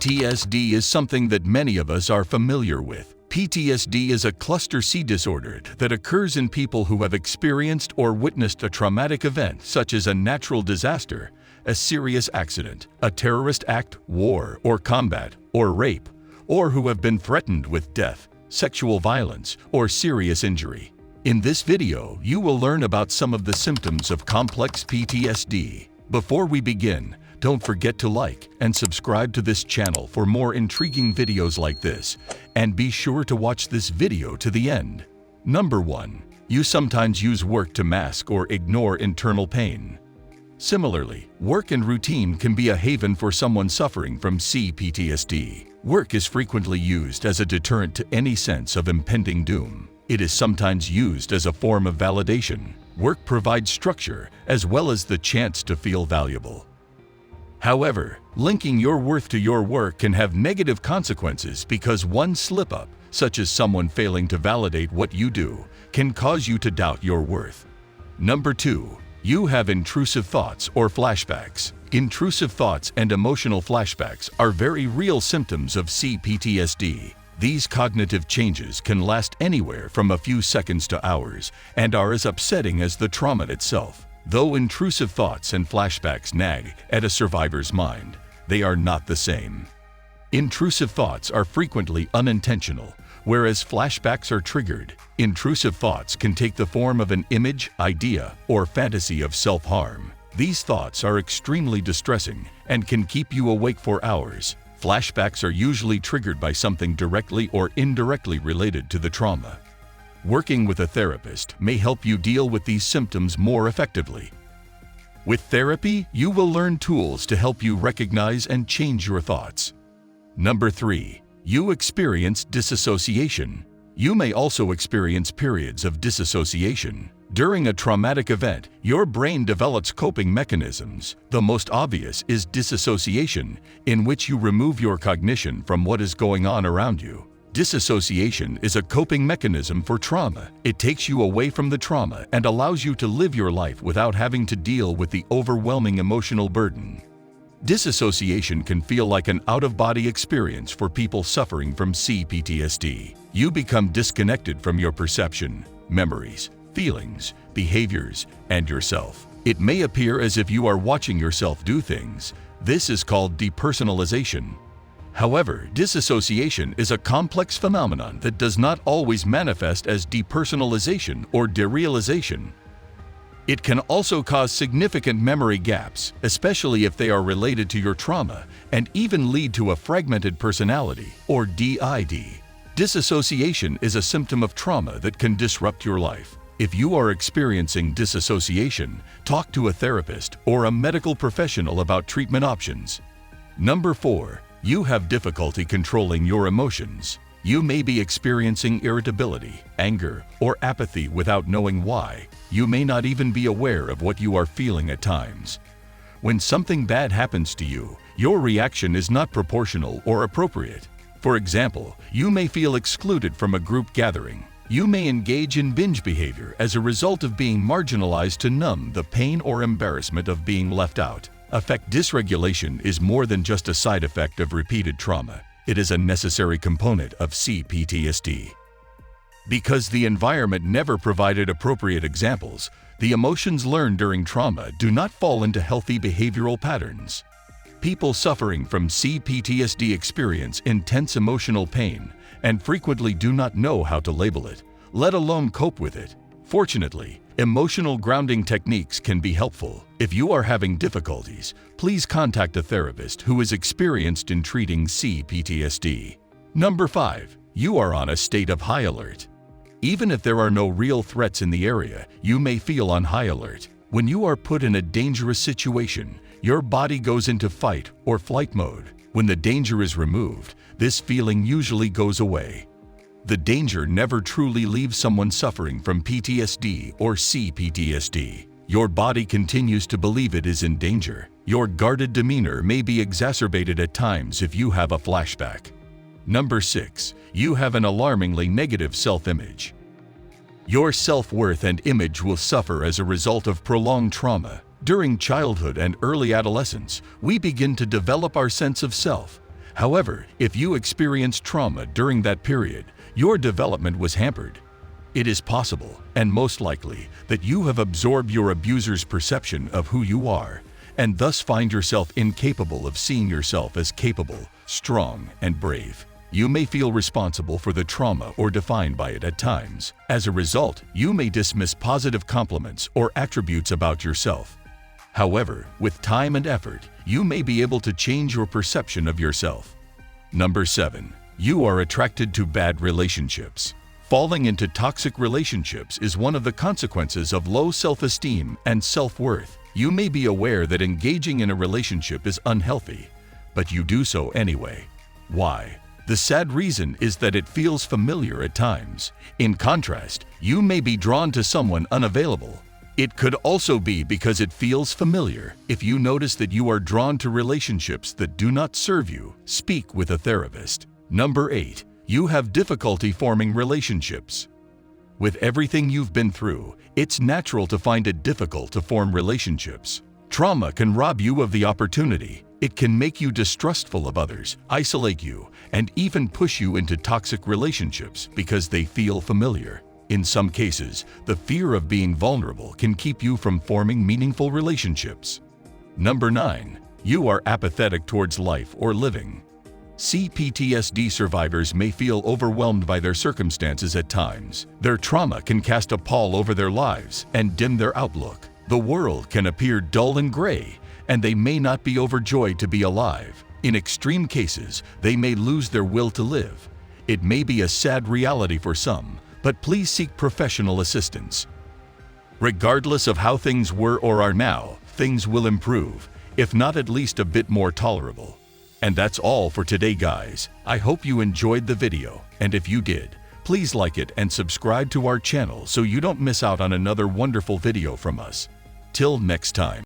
PTSD is something that many of us are familiar with. PTSD is a cluster C disorder that occurs in people who have experienced or witnessed a traumatic event such as a natural disaster, a serious accident, a terrorist act, war or combat, or rape, or who have been threatened with death, sexual violence, or serious injury. In this video, you will learn about some of the symptoms of complex PTSD. Before we begin, don't forget to like and subscribe to this channel for more intriguing videos like this, and be sure to watch this video to the end. Number 1. You sometimes use work to mask or ignore internal pain. Similarly, work and routine can be a haven for someone suffering from CPTSD. Work is frequently used as a deterrent to any sense of impending doom. It is sometimes used as a form of validation. Work provides structure as well as the chance to feel valuable. However, linking your worth to your work can have negative consequences because one slip-up, such as someone failing to validate what you do, can cause you to doubt your worth. Number 2. You have intrusive thoughts or flashbacks. Intrusive thoughts and emotional flashbacks are very real symptoms of CPTSD. These cognitive changes can last anywhere from a few seconds to hours and are as upsetting as the trauma itself. Though intrusive thoughts and flashbacks nag at a survivor's mind, they are not the same. Intrusive thoughts are frequently unintentional, whereas flashbacks are triggered. Intrusive thoughts can take the form of an image, idea, or fantasy of self-harm. These thoughts are extremely distressing and can keep you awake for hours. Flashbacks are usually triggered by something directly or indirectly related to the trauma. Working with a therapist may help you deal with these symptoms more effectively. With therapy, you will learn tools to help you recognize and change your thoughts. Number 3. You experience disassociation. You may also experience periods of disassociation. During a traumatic event, your brain develops coping mechanisms. The most obvious is disassociation, in which you remove your cognition from what is going on around you. Disassociation is a coping mechanism for trauma. It takes you away from the trauma and allows you to live your life without having to deal with the overwhelming emotional burden. Disassociation can feel like an out-of-body experience for people suffering from CPTSD. You become disconnected from your perception, memories, feelings, behaviors, and yourself. It may appear as if you are watching yourself do things. This is called depersonalization. However, disassociation is a complex phenomenon that does not always manifest as depersonalization or derealization. It can also cause significant memory gaps, especially if they are related to your trauma, and even lead to a fragmented personality, or DID. Disassociation is a symptom of trauma that can disrupt your life. If you are experiencing disassociation, talk to a therapist or a medical professional about treatment options. Number 4. You have difficulty controlling your emotions. You may be experiencing irritability, anger, or apathy without knowing why. You may not even be aware of what you are feeling at times. When something bad happens to you, your reaction is not proportional or appropriate. For example, you may feel excluded from a group gathering. You may engage in binge behavior as a result of being marginalized to numb the pain or embarrassment of being left out. Affect dysregulation is more than just a side effect of repeated trauma. It is a necessary component of CPTSD. Because the environment never provided appropriate examples, the emotions learned during trauma do not fall into healthy behavioral patterns. People suffering from CPTSD experience intense emotional pain and frequently do not know how to label it, let alone cope with it. Fortunately, emotional grounding techniques can be helpful. If you are having difficulties, please contact a therapist who is experienced in treating CPTSD. Number 5. You are on a state of high alert. Even if there are no real threats in the area, you may feel on high alert. When you are put in a dangerous situation, your body goes into fight or flight mode. When the danger is removed, this feeling usually goes away. The danger never truly leaves someone suffering from PTSD or CPTSD. Your body continues to believe it is in danger. Your guarded demeanor may be exacerbated at times if you have a flashback. Number 6. You have an alarmingly negative self-image. Your self-worth and image will suffer as a result of prolonged trauma. During childhood and early adolescence, we begin to develop our sense of self. However, if you experienced trauma during that period, your development was hampered. It is possible, and most likely, that you have absorbed your abuser's perception of who you are, and thus find yourself incapable of seeing yourself as capable, strong, and brave. You may feel responsible for the trauma or defined by it at times. As a result, you may dismiss positive compliments or attributes about yourself. However, with time and effort, you may be able to change your perception of yourself. Number 7. You are attracted to bad relationships. Falling into toxic relationships is one of the consequences of low self-esteem and self-worth. You may be aware that engaging in a relationship is unhealthy, but you do so anyway. Why? The sad reason is that it feels familiar at times. In contrast, you may be drawn to someone unavailable. It could also be because it feels familiar. If you notice that you are drawn to relationships that do not serve you, speak with a therapist. Number 8. You have difficulty forming relationships. With everything you've been through, it's natural to find it difficult to form relationships. Trauma can rob you of the opportunity. It can make you distrustful of others, isolate you, and even push you into toxic relationships because they feel familiar. In some cases, the fear of being vulnerable can keep you from forming meaningful relationships. Number 9. You are apathetic towards life or living. CPTSD survivors may feel overwhelmed by their circumstances at times. Their trauma can cast a pall over their lives and dim their outlook. The world can appear dull and gray, and they may not be overjoyed to be alive. In extreme cases, they may lose their will to live. It may be a sad reality for some, but please seek professional assistance. Regardless of how things were or are now, things will improve, if not at least a bit more tolerable. And that's all for today, guys. I hope you enjoyed the video, and if you did, please like it and subscribe to our channel so you don't miss out on another wonderful video from us. Till next time.